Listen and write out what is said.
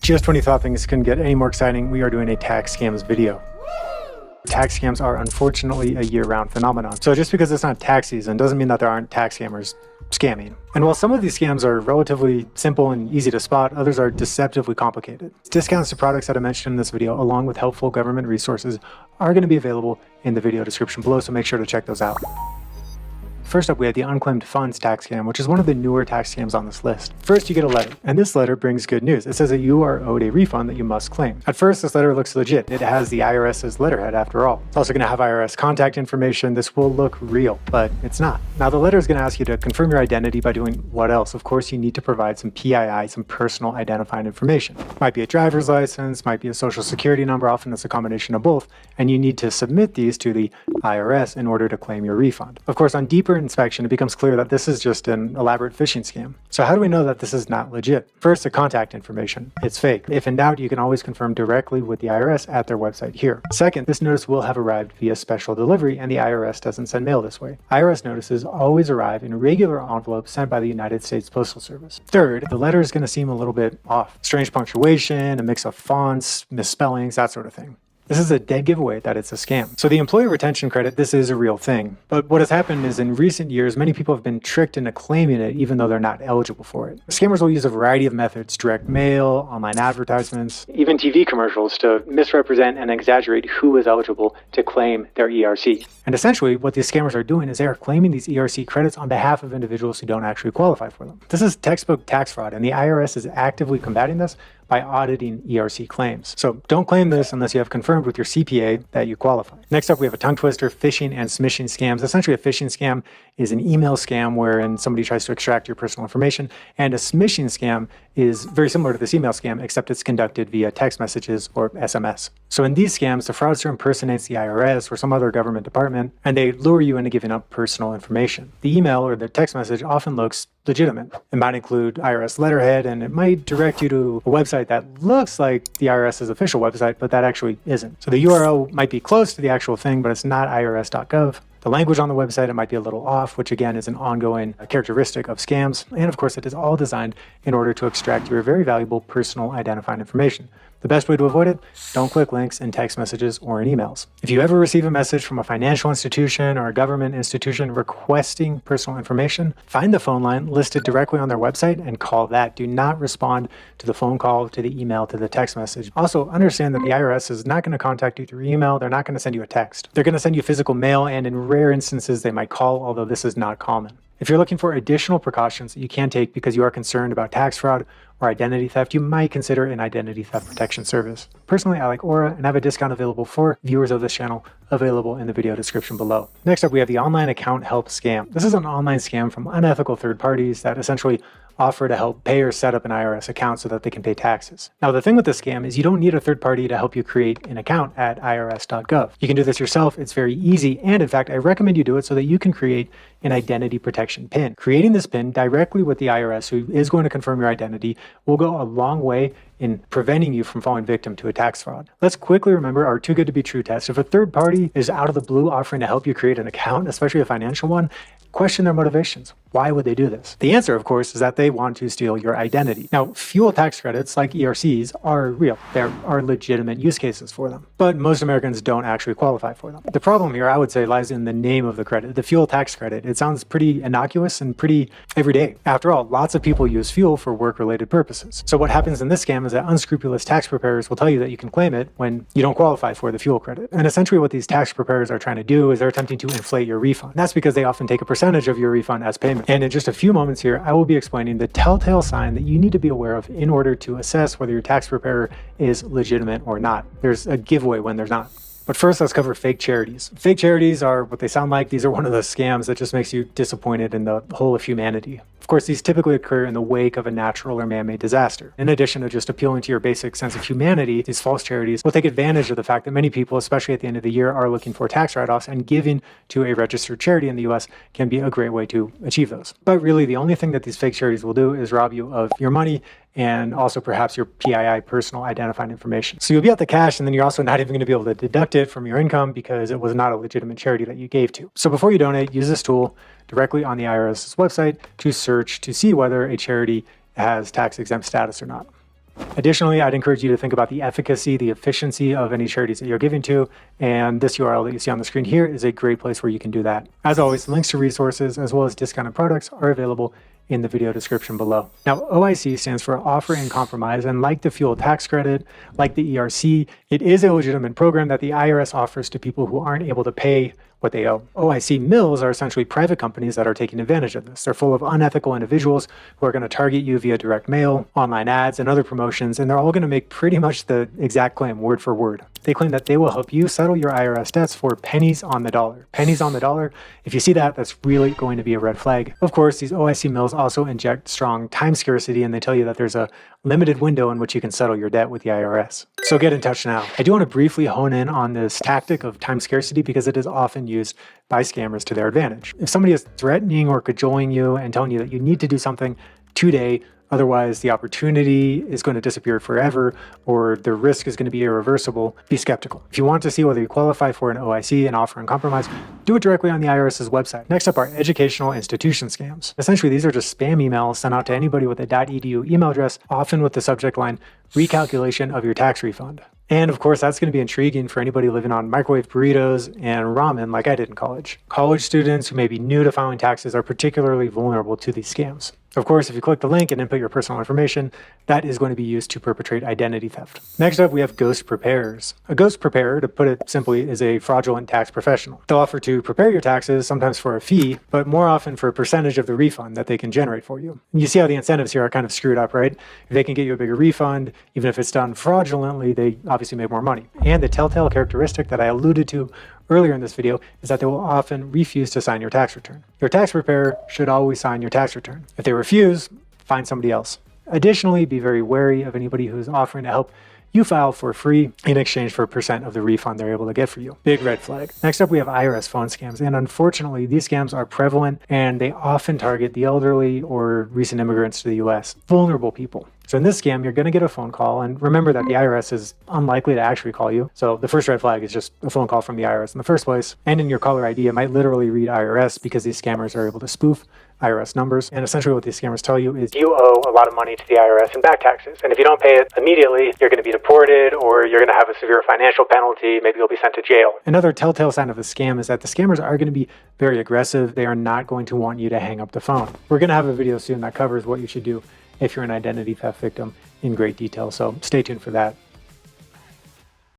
Just when you thought things couldn't get any more exciting, we are doing a tax scams video. Tax scams are unfortunately a year-round phenomenon. So just because it's not tax season doesn't mean that there aren't tax scammers scamming. And while some of these scams are relatively simple and easy to spot, others are deceptively complicated. Discounts to products that I mentioned in this video, along with helpful government resources, are going to be available in the video description below, so make sure to check those out. First up, we have the Unclaimed Funds tax scam, which is one of the newer tax scams on this list. First, you get a letter, and this letter brings good news. It says that you are owed a refund that you must claim. At first, this letter looks legit. It has the IRS's letterhead after all. It's also going to have IRS contact information. This will look real, but it's not. Now, the letter is going to ask you to confirm your identity by doing what else? Of course, you need to provide some PII, some personal identifying information. Might be a driver's license, might be a social security number, often it's a combination of both, and you need to submit these to the IRS in order to claim your refund. Of course, on deeper inspection, it becomes clear that this is just an elaborate phishing scam. So how do we know that this is not legit? First, the contact information. It's fake. If in doubt, you can always confirm directly with the IRS at their website here. Second, this notice will have arrived via special delivery, and the IRS doesn't send mail this way. IRS notices always arrive in regular envelopes sent by the United States Postal Service. Third, the letter is going to seem a little bit off. Strange punctuation, a mix of fonts, misspellings, that sort of thing. This is a dead giveaway that it's a scam. So the employee retention credit, this is a real thing. But what has happened is in recent years, many people have been tricked into claiming it even though they're not eligible for it. Scammers will use a variety of methods, direct mail, online advertisements, even TV commercials to misrepresent and exaggerate who is eligible to claim their ERC. And essentially what these scammers are doing is they are claiming these ERC credits on behalf of individuals who don't actually qualify for them. This is textbook tax fraud, and the IRS is actively combating this by auditing ERC claims. So don't claim this unless you have confirmed with your CPA that you qualify. Next up, we have a tongue twister, phishing and smishing scams. Essentially, a phishing scam is an email scam wherein somebody tries to extract your personal information, and a smishing scam is very similar to this email scam, except it's conducted via text messages or SMS. So in these scams, the fraudster impersonates the IRS or some other government department, and they lure you into giving up personal information. The email or the text message often looks legitimate. It might include IRS letterhead, and it might direct you to a website that looks like the IRS's official website, but that actually isn't. So the URL might be close to the actual thing, but it's not irs.gov. The language on the website, it might be a little off, which again is an ongoing characteristic of scams. And of course, it is all designed in order to extract your very valuable personal identifying information. The best way to avoid it, don't click links in text messages or in emails. If you ever receive a message from a financial institution or a government institution requesting personal information, find the phone line listed directly on their website and call that. Do not respond to the phone call, to the email, to the text message. Also, understand that the IRS is not going to contact you through email. They're not going to send you a text. They're going to send you physical mail, and in rare instances, they might call, although this is not common. If you're looking for additional precautions that you can take because you are concerned about tax fraud or identity theft, you might consider an identity theft protection service. Personally, I like Aura and have a discount available for viewers of this channel, available in the video description below. Next up, we have the online account help scam. This is an online scam from unethical third parties that essentially offer to help payers set up an IRS account so that they can pay taxes. Now, the thing with this scam is you don't need a third party to help you create an account at irs.gov. You can do this yourself. It's very easy. And in fact, I recommend you do it so that you can create an identity protection PIN. Creating this PIN directly with the IRS, who is going to confirm your identity, will go a long way in preventing you from falling victim to a tax fraud. Let's quickly remember our too good to be true test. If a third party is out of the blue offering to help you create an account, especially a financial one, question their motivations. Why would they do this? The answer, of course, is that they want to steal your identity. Now, fuel tax credits like ERCs are real. There are legitimate use cases for them, but most Americans don't actually qualify for them. The problem here, I would say, lies in the name of the credit, the fuel tax credit. It sounds pretty innocuous and pretty everyday. After all, lots of people use fuel for work-related purposes. So what happens in this scam is that unscrupulous tax preparers will tell you that you can claim it when you don't qualify for the fuel credit. And essentially what these tax preparers are trying to do is they're attempting to inflate your refund. That's because they often take a percentage of your refund as payment. And in just a few moments here, I will be explaining the telltale sign that you need to be aware of in order to assess whether your tax preparer is legitimate or not. There's a giveaway when there's not. But first, let's cover fake charities. Fake charities are what they sound like. These are one of those scams that just makes you disappointed in the whole of humanity. Of course, these typically occur in the wake of a natural or man-made disaster. In addition to just appealing to your basic sense of humanity, these false charities will take advantage of the fact that many people, especially at the end of the year, are looking for tax write-offs, and giving to a registered charity in the US can be a great way to achieve those. But really, the only thing that these fake charities will do is rob you of your money and also perhaps your PII, personal identifying information. So you'll be out the cash, and then you're also not even going to be able to deduct it from your income because it was not a legitimate charity that you gave to. So before you donate, use this tool directly on the IRS's website to search to see whether a charity has tax exempt status or not. Additionally, I'd encourage you to think about the efficacy, the efficiency of any charities that you're giving to, and this URL that you see on the screen here is a great place where you can do that. As always, links to resources as well as discounted products are available in the video description below. Now, OIC stands for Offer in Compromise, and like the fuel tax credit, like the ERC, it is a legitimate program that the IRS offers to people who aren't able to pay what they owe. OIC mills are essentially private companies that are taking advantage of this. They're full of unethical individuals who are going to target you via direct mail, online ads, and other promotions, and they're all going to make pretty much the exact claim, word for word. They claim that they will help you settle your IRS debts for pennies on the dollar. Pennies on the dollar. If you see that, that's really going to be a red flag. Of course, these OIC mills also inject strong time scarcity, and they tell you that there's a limited window in which you can settle your debt with the IRS. So get in touch now. I do want to briefly hone in on this tactic of time scarcity because it is often used by scammers to their advantage. If somebody is threatening or cajoling you and telling you that you need to do something today, otherwise the opportunity is going to disappear forever or the risk is going to be irreversible, be skeptical. If you want to see whether you qualify for an OIC, an offer in compromise, do it directly on the IRS's website. Next up are educational institution scams. Essentially, these are just spam emails sent out to anybody with a .edu email address, often with the subject line, recalculation of your tax refund. And of course, that's going to be intriguing for anybody living on microwave burritos and ramen like I did in college. College students who may be new to filing taxes are particularly vulnerable to these scams. Of course, if you click the link and input your personal information, that is going to be used to perpetrate identity theft. Next up, we have ghost preparers. A ghost preparer, to put it simply, is a fraudulent tax professional. They'll offer to prepare your taxes, sometimes for a fee, but more often for a percentage of the refund that they can generate for you. And you see how the incentives here are kind of screwed up, right? If they can get you a bigger refund, even if it's done fraudulently, they obviously make more money. And the telltale characteristic that I alluded to earlier in this video is that they will often refuse to sign your tax return. Your tax preparer should always sign your tax return. If they refuse, find somebody else. Additionally, be very wary of anybody who's offering to help you file for free in exchange for a percent of the refund they're able to get for you. Big red flag. Next up, we have IRS phone scams. And unfortunately, these scams are prevalent and they often target the elderly or recent immigrants to the US, vulnerable people. So in this scam, you're going to get a phone call, and remember that the IRS is unlikely to actually call you. So the first red flag is just a phone call from the IRS in the first place. And in your caller ID, it might literally read IRS because these scammers are able to spoof IRS numbers. And essentially what these scammers tell you is you owe a lot of money to the IRS in back taxes. And if you don't pay it immediately, you're going to be deported or you're going to have a severe financial penalty. Maybe you'll be sent to jail. Another telltale sign of a scam is that the scammers are going to be very aggressive. They are not going to want you to hang up the phone. We're going to have a video soon that covers what you should do if you're an identity theft victim in great detail. So stay tuned for that.